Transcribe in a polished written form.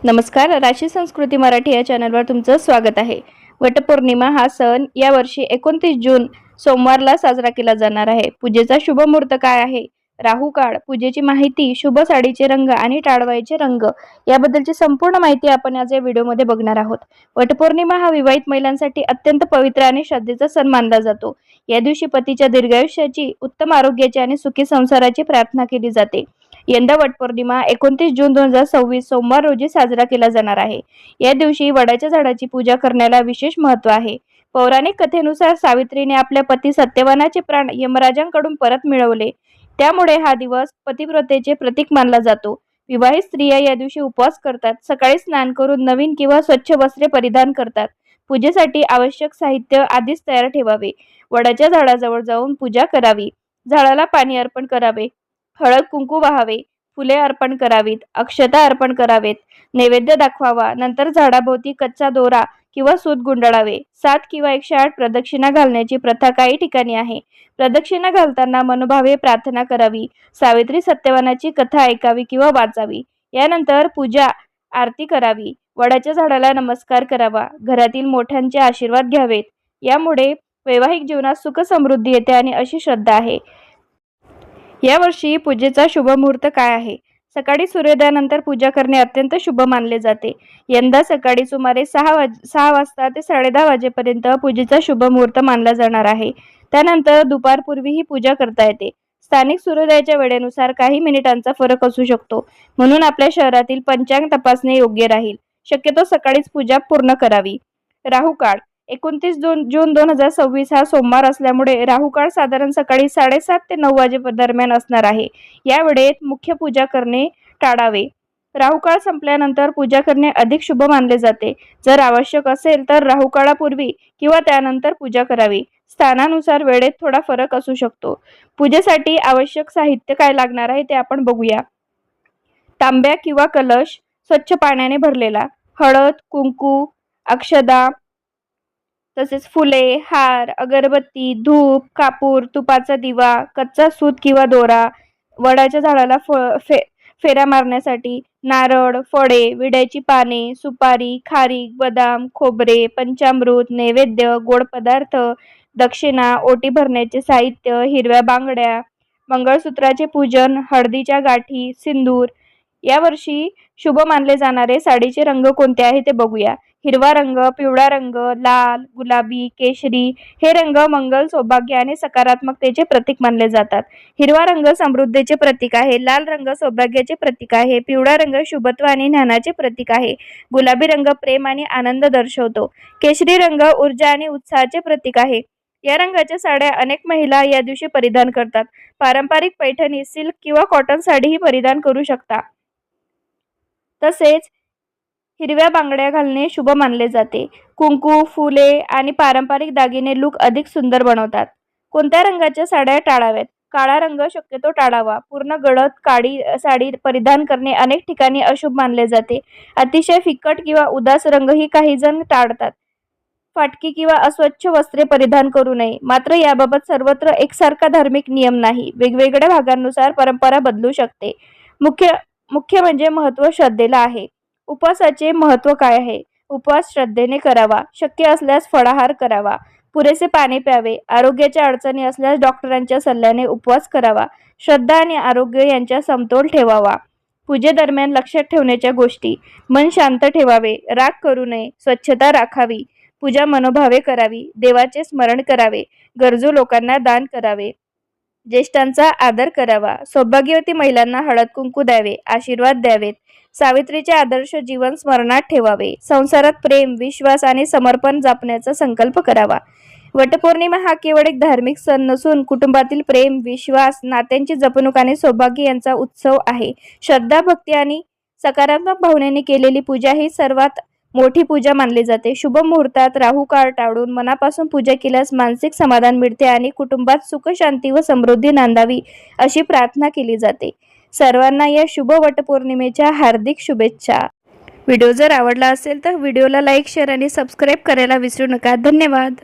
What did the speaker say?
नमस्कार, राशी संस्कृती मराठी या चॅनलवर तुमचं स्वागत आहे। वटपौर्णिमा हा सण यावर्षी 29 जून सोमवारला साजरा केला जाणार आहे। पूजेचा शुभ मुहूर्त काय आहे, राहू काळ, पूजेची माहिती, शुभ साडीचे रंग आणि टाळवायचे रंग याबद्दलची संपूर्ण माहिती आपण आज या व्हिडिओमध्ये बघणार आहोत। वटपौर्णिमा हा विवाहित महिलांसाठी अत्यंत पवित्र आणि श्रद्धेचा सण मानला जातो। या दिवशी पतीच्या दीर्घायुष्याची, उत्तम आरोग्याची आणि सुखी संसाराची प्रार्थना केली जाते। यंदा वटपौर्णिमा 29 जून 2026 सोमवार रोजी साजरा केला जाणार आहे। या दिवशी वडाच्या झाडाची पूजा करण्याला विशेष महत्त्व आहे। पौराणिक कथेनुसार सावित्रीने आपल्या पती सत्यवानाचे प्राण यमराजांकडून परत मिळवले, त्यामुळे हा दिवस पतिव्रतेचे प्रतीक मानला जातो। विवाहित स्त्रिया या दिवशी उपवास करतात, सकाळी स्नान करून नवीन किंवा स्वच्छ वस्त्रे परिधान करतात। पूजेसाठी आवश्यक साहित्य आधीच तयार ठेवावे। वडाच्या झाडाजवळ जाऊन पूजा करावी, झाडाला पाणी अर्पण करावे, हळद कुंकू वाहावे, फुले अर्पण करावीत, अक्षता अर्पण करावेत, नैवेद्य दाखवावा। नंतर झाडाभोवती कच्चा दोरा किंवा सूत गुंडाळावे। 7 किंवा 108 प्रदक्षिणा घालण्याची प्रथा काही ठिकाणी आहे। प्रदक्षिणा घालताना मनोभावे प्रार्थना करावी, सावित्री सत्यवानाची कथा ऐकावी किंवा वाचावी। यानंतर पूजा आरती करावी, वडाच्या झाडाला नमस्कार करावा, घरातील मोठ्यांचे आशीर्वाद घ्यावेत। यामुळे वैवाहिक जीवनात सुख समृद्धी येते आणि अशी श्रद्धा आहे। यावर्षी पूजेचा शुभ मुहूर्त काय आहे? सकाळी सूर्योदयानंतर पूजा करणे अत्यंत शुभ मानले जाते। यंदा सकाळी सुमारे 6 वाजता ते 10:30 वाजेपर्यंत पूजेचा शुभ मुहूर्त मानला जाणार आहे। त्यानंतर दुपारपूर्वी ही पूजा करता येते। स्थानिक सूर्योदयाच्या वेळेनुसार काही मिनिटांचा फरक असू शकतो, म्हणून आपल्या शहरातील पंचांग तपासणे योग्य राहील। शक्यतो सकाळीच पूजा पूर्ण करावी। राहू काळ 29 जून 2026 हा सोमवार असल्यामुळे राहू काळ साधारण सकाळी 7:30 ते 9 वाजेदरम्यान असणार आहे। या वेळेत मुख्य पूजा करणे टाळावे। राहू काळ संपल्यानंतर पूजा करणे अधिक शुभ मानले जाते। जर आवश्यक असेल तर राहू काळापूर्वी किंवा त्यानंतर पूजा करावी। स्थानानुसार वेळेत थोडा फरक असू शकतो। पूजेसाठी आवश्यक साहित्य काय लागणार आहे ते आपण बघूया। तांब्या किंवा कलश स्वच्छ पाण्याने भरलेला, हळद, कुंकू, अक्षदा, तसेच फुले, हार, अगरबत्ती, धूप, कापूर, तुपाचा दिवा, कच्चा सूत किंवा दोरा, वडाच्या झाडाला फेरा मारण्यासाठी नारळ, फळे, विड्याची पाने, सुपारी, खारीक, बदाम, खोबरे, पंचामृत, नैवेद्य, गोड पदार्थ, दक्षिणा, ओटी भरण्याचे साहित्य, हिरव्या बांगड्या, मंगळसूत्राचे पूजन, हळदीच्या गाठी, सिंदूर। यावर्षी शुभ मानले जाणारे साडीचे रंग कोणते आहे ते बघूया। हिरवा रंग, पिवळा रंग, लाल, गुलाबी, केशरी हे रंग मंगल, सौभाग्य आणि सकारात्मकतेचे प्रतीक मानले जातात। हिरवा रंग समृद्धीचे प्रतीक आहे, लाल रंग सौभाग्याचे प्रतीक आहे, पिवळा रंग शुभत्व आणि ज्ञानाचे प्रतीक आहे, गुलाबी रंग प्रेम आणि आनंद दर्शवतो, केशरी रंग ऊर्जा आणि उत्साहाचे प्रतीक आहे। या रंगाच्या साड्या अनेक महिला या दिवशी परिधान करतात। पारंपरिक पैठणी, सिल्क किंवा कॉटन साडीही परिधान करू शकता। तसेच हिरव्या बांगड्या घालणे शुभ मानले जाते। कुंकू, फुले आणि पारंपरिक दागिने लूक अधिक सुंदर बनवतात। कोणत्या रंगाच्या साड्या टाळाव्यात? काळा रंग शक्यतो टाळावा। पूर्ण गडद काळी साडी परिधान करणे अनेक ठिकाणी अशुभ मानले जाते। अतिशय फिकट किंवा उदास रंगही काही जण टाळतात। फाटकी किंवा अस्वच्छ वस्त्रे परिधान करू नये, मात्र याबाबत सर्वत्र एकसारखा धार्मिक नियम नाही। वेगवेगळ्या भागांनुसार परंपरा बदलू शकते। मुख्य म्हणजे महत्त्व श्रद्धेला आहे। उपवासाचे महत्त्व काय आहे? उपवास श्रद्धेने करावा, शक्य असल्यास फळाहार करावा, पुरेसे पाणी प्यावे, आरोग्याच्या अडचणी असल्यास डॉक्टरांच्या सल्ल्याने उपवास करावा, श्रद्धा आणि आरोग्य यांचा समतोल ठेवावा। पूजेदरम्यान लक्षात ठेवण्याच्या गोष्टी: मन शांत ठेवावे, राग करू नये, स्वच्छता राखावी, पूजा मनोभावे करावी, देवाचे स्मरण करावे, गरजू लोकांना दान करावे, ज्येष्ठांचा आदर करावा, सौभाग्यवती महिलांना हळद कुंकू द्यावे, आशीर्वाद द्यावेत, सावित्रीचे आदर्श जीवन स्मरणात ठेवावे, संसारात प्रेम, विश्वास आणि समर्पण जपण्याचा संकल्प करावा। वटपौर्णिमा हा केवळ एक धार्मिक सण नसून कुटुंबातील प्रेम, विश्वास, नात्यांची जपणूक आणि सौभाग्य यांचा उत्सव आहे। श्रद्धा, भक्ती आणि सकारात्मक भावनेने केलेली पूजा ही सर्वात मोठी पूजा मानली जाते। शुभ मुहूर्तात राहू काळ टाळून मनापासून पूजा केल्यास मानसिक समाधान मिळते आणि कुटुंबात सुख, शांती व समृद्धी नांदावी अशी प्रार्थना केली जाते। सर्वांना या शुभ वटपौर्णिमेच्या हार्दिक शुभेच्छा। व्हिडिओ जर आवडला असेल तर व्हिडिओला लाईक, शेअर आणि सबस्क्राईब करायला विसरू नका। धन्यवाद।